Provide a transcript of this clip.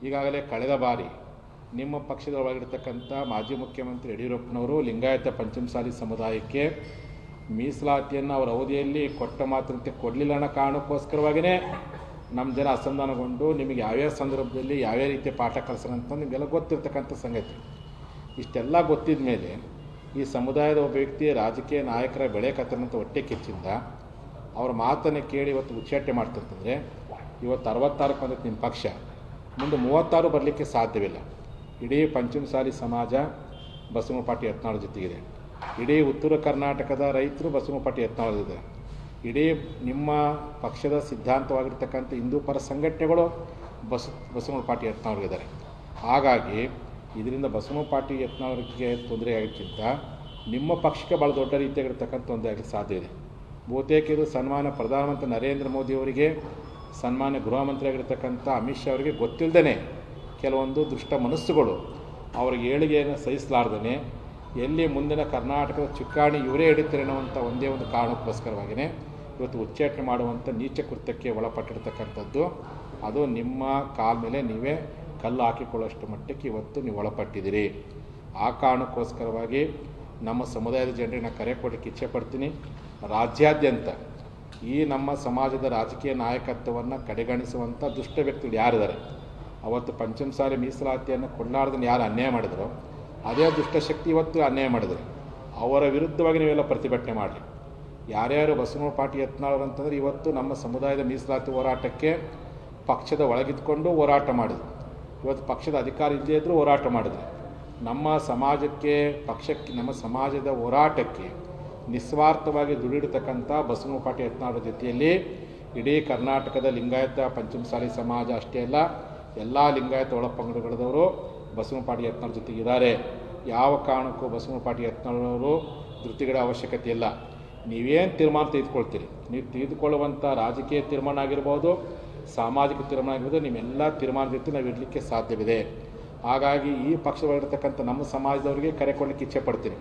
ಈಗಾಗಲೇ ಕಳೆದ ಬಾರಿ ನಿಮ್ಮ ಪಕ್ಷದ ಒಳಗಿರ್ತಕ್ಕಂಥ ಮಾಜಿ ಮುಖ್ಯಮಂತ್ರಿ ಯಡಿಯೂರಪ್ಪನವರು ಲಿಂಗಾಯತ ಪಂಚಮಸಾಲಿ ಸಮುದಾಯಕ್ಕೆ ಮೀಸಲಾತಿಯನ್ನು ಅವರ ಅವಧಿಯಲ್ಲಿ ಕೊಟ್ಟ ಮಾತ್ರಕ್ಕೆ ಕೊಡಲಿಲ್ಲ ಅನ್ನೋ ಕಾರಣಕ್ಕೋಸ್ಕರವಾಗಿಯೇ ನಮ್ಮ ಜನ ಅಸಮಾಧಾನಗೊಂಡು ನಿಮಗೆ ಯಾವ್ಯಾವ ಸಂದರ್ಭದಲ್ಲಿ ಯಾವ್ಯಾವ ರೀತಿಯ ಪಾಠ ಕಲಿಸೋಣ ಅಂತ ನಿಮಗೆಲ್ಲ ಗೊತ್ತಿರ್ತಕ್ಕಂಥ ಸಂಗತಿ. ಇಷ್ಟೆಲ್ಲ ಗೊತ್ತಿದ ಮೇಲೆ ಈ ಸಮುದಾಯದ ಒಬ್ಬ ವ್ಯಕ್ತಿ ರಾಜಕೀಯ ನಾಯಕರ ಬೆಳೆ ಕತ್ತನಂತ ಹೊಟ್ಟೆ ಕಿಚ್ಚಿಂದ ಅವ್ರ ಮಾತನ್ನು ಕೇಳಿ ಇವತ್ತು ಉಚ್ಚಾಟನೆ ಮಾಡ್ತಿರ್ತಂದರೆ ಇವತ್ತು 66 ಬಂದೈತೆ ನಿಮ್ಮ ಪಕ್ಷ, ಮುಂದೆ 36 ಬರಲಿಕ್ಕೆ ಸಾಧ್ಯವಿಲ್ಲ. ಇಡೀ ಪಂಚಮಸಾಲಿ ಸಮಾಜ ಬಸವನಪಾಟಿ ಯತ್ನಾಳ್ ಜೊತೆಗಿದೆ. ಇಡೀ ಉತ್ತರ ಕರ್ನಾಟಕದ ರೈತರು ಬಸವನಪಾಟಿ ಯತ್ನಾಳ್. ಇಡೀ ನಿಮ್ಮ ಪಕ್ಷದ ಸಿದ್ಧಾಂತವಾಗಿರ್ತಕ್ಕಂಥ ಹಿಂದೂ ಪರ ಸಂಘಟನೆಗಳು ಬಸವನಪಾಟಿ ಯತ್ನಾಳ್ಗಿದ್ದಾರೆ. ಹಾಗಾಗಿ ಇದರಿಂದ ಬಸವನಪಾಟಿ ಯತ್ನಾಳ್ಗೆ ತೊಂದರೆ ಆಗೋಕ್ಕಿಂತ ನಿಮ್ಮ ಪಕ್ಷಕ್ಕೆ ಭಾಳ ದೊಡ್ಡ ರೀತಿಯಾಗಿರ್ತಕ್ಕಂಥ ತೊಂದರೆ ಆಗಲಿಕ್ಕೆ ಸಾಧ್ಯ ಇದೆ. ಬಹುತೇಕ ಇದು ಸನ್ಮಾನ್ಯ ಪ್ರಧಾನಮಂತ್ರಿ ನರೇಂದ್ರ ಮೋದಿಯವರಿಗೆ, ಸನ್ಮಾನ್ಯ ಗೃಹ ಮಂತ್ರಿ ಆಗಿರ್ತಕ್ಕಂಥ ಅಮಿತ್ ಶಾ ಅವರಿಗೆ ಗೊತ್ತಿಲ್ಲದೇ ಕೆಲವೊಂದು ದುಷ್ಟ ಮನಸ್ಸುಗಳು ಅವ್ರಿಗೆ ಏಳಿಗೆಯನ್ನು ಸಹಿಸಲಾರ್ದೇ ಎಲ್ಲಿ ಮುಂದಿನ ಕರ್ನಾಟಕದ ಚುಕ್ಕಾಣಿ ಇವರೇ ಹಿಡಿತಾರೆ ಅನ್ನುವಂಥ ಒಂದೇ ಒಂದು ಕಾರಣಕ್ಕೋಸ್ಕರವಾಗಿಯೇ ಇವತ್ತು ಉಚ್ಚಾಟನೆ ಮಾಡುವಂಥ ನೀಚ ಕೃತ್ಯಕ್ಕೆ ಒಳಪಟ್ಟಿರ್ತಕ್ಕಂಥದ್ದು. ಅದು ನಿಮ್ಮ ಕಾಲ ಮೇಲೆ ನೀವೇ ಕಲ್ಲು ಹಾಕಿಕೊಳ್ಳುವಷ್ಟು ಮಟ್ಟಕ್ಕೆ ಇವತ್ತು ನೀವು ಒಳಪಟ್ಟಿದ್ದೀರಿ. ಆ ಕಾರಣಕ್ಕೋಸ್ಕರವಾಗಿ ನಮ್ಮ ಸಮುದಾಯದ ಜನರಿಗೆ ನಾನು ಕರೆ ಕೊಡಲಿಕ್ಕೆ ಇಚ್ಛೆ ಪಡ್ತೀನಿ. ರಾಜ್ಯಾದ್ಯಂತ ಈ ನಮ್ಮ ಸಮಾಜದ ರಾಜಕೀಯ ನಾಯಕತ್ವವನ್ನು ಕಡೆಗಣಿಸುವಂಥ ದುಷ್ಟ ವ್ಯಕ್ತಿಗಳು ಯಾರಿದ್ದಾರೆ, ಅವತ್ತು ಪಂಚಮಸಾಲಿ ಮೀಸಲಾತಿಯನ್ನು ಕೊಡಲಾರ್ದನ್ನು ಯಾರು ಅನ್ಯಾಯ ಮಾಡಿದರೋ ಅದೇ ದುಷ್ಟಶಕ್ತಿ ಇವತ್ತು ಅನ್ಯಾಯ ಮಾಡಿದರೆ ಅವರ ವಿರುದ್ಧವಾಗಿ ನೀವೆಲ್ಲ ಪ್ರತಿಭಟನೆ ಮಾಡಲಿ. ಯಾರ್ಯಾರು ಬಸವನಪಾಟಿ ಯತ್ನಾಳ್ ಅಂತಂದರೆ ಇವತ್ತು ನಮ್ಮ ಸಮುದಾಯದ ಮೀಸಲಾತಿ ಹೋರಾಟಕ್ಕೆ ಪಕ್ಷದ ಒಳಗಿದ್ಕೊಂಡು ಹೋರಾಟ ಮಾಡಿದ್ರು, ಇವತ್ತು ಪಕ್ಷದ ಅಧಿಕಾರ ಇಲ್ಲದೇ ಇದ್ದರೂ ಹೋರಾಟ ಮಾಡಿದ್ರು. ನಮ್ಮ ಸಮಾಜಕ್ಕೆ, ಪಕ್ಷಕ್ಕೆ, ನಮ್ಮ ಸಮಾಜದ ಹೋರಾಟಕ್ಕೆ ನಿಸ್ವಾರ್ಥವಾಗಿ ದುಡಿದಿರ್ತಕ್ಕಂಥ ಬಸವನಪಾಟಿ ಯತ್ನಾಳ್ ಜೊತೆಯಲ್ಲಿ ಇಡೀ ಕರ್ನಾಟಕದ ಲಿಂಗಾಯತ ಪಂಚಮಸಾಲಿ ಸಮಾಜ ಅಷ್ಟೇ ಅಲ್ಲ, ಎಲ್ಲ ಲಿಂಗಾಯತ ಒಳಪಂಗಡಗಳದವರು ಬಸವನಪಾಟಿ ಯತ್ನಾಳ್ ಜೊತೆಗಿದ್ದಾರೆ. ಯಾವ ಕಾರಣಕ್ಕೂ ಬಸವನಪಾಟಿ ಯತ್ನಾಳವರು ಧೃತಿಗಡೆ ಅವಶ್ಯಕತೆ ಇಲ್ಲ. ನೀವೇನು ತೀರ್ಮಾನ ತೆಗೆದುಕೊಳ್ತೀರಿ, ನೀವು ತೆಗೆದುಕೊಳ್ಳುವಂಥ ರಾಜಕೀಯ ತೀರ್ಮಾನ ಆಗಿರ್ಬೋದು, ಸಾಮಾಜಿಕ ತೀರ್ಮಾನ ಆಗಿರ್ಬೋದು, ನಿಮ್ಮೆಲ್ಲ ತೀರ್ಮಾನದ ಜೊತೆ ನಾವು ಇರಲಿಕ್ಕೆ ಸಾಧ್ಯವಿದೆ. ಹಾಗಾಗಿ ಈ ಪಕ್ಷದಲ್ಲಿರ್ತಕ್ಕಂಥ ನಮ್ಮ ಸಮಾಜದವರಿಗೆ ಕರೆ ಕೊಡಲಿಕ್ಕೆ ಇಚ್ಛೆ ಪಡ್ತೀನಿ.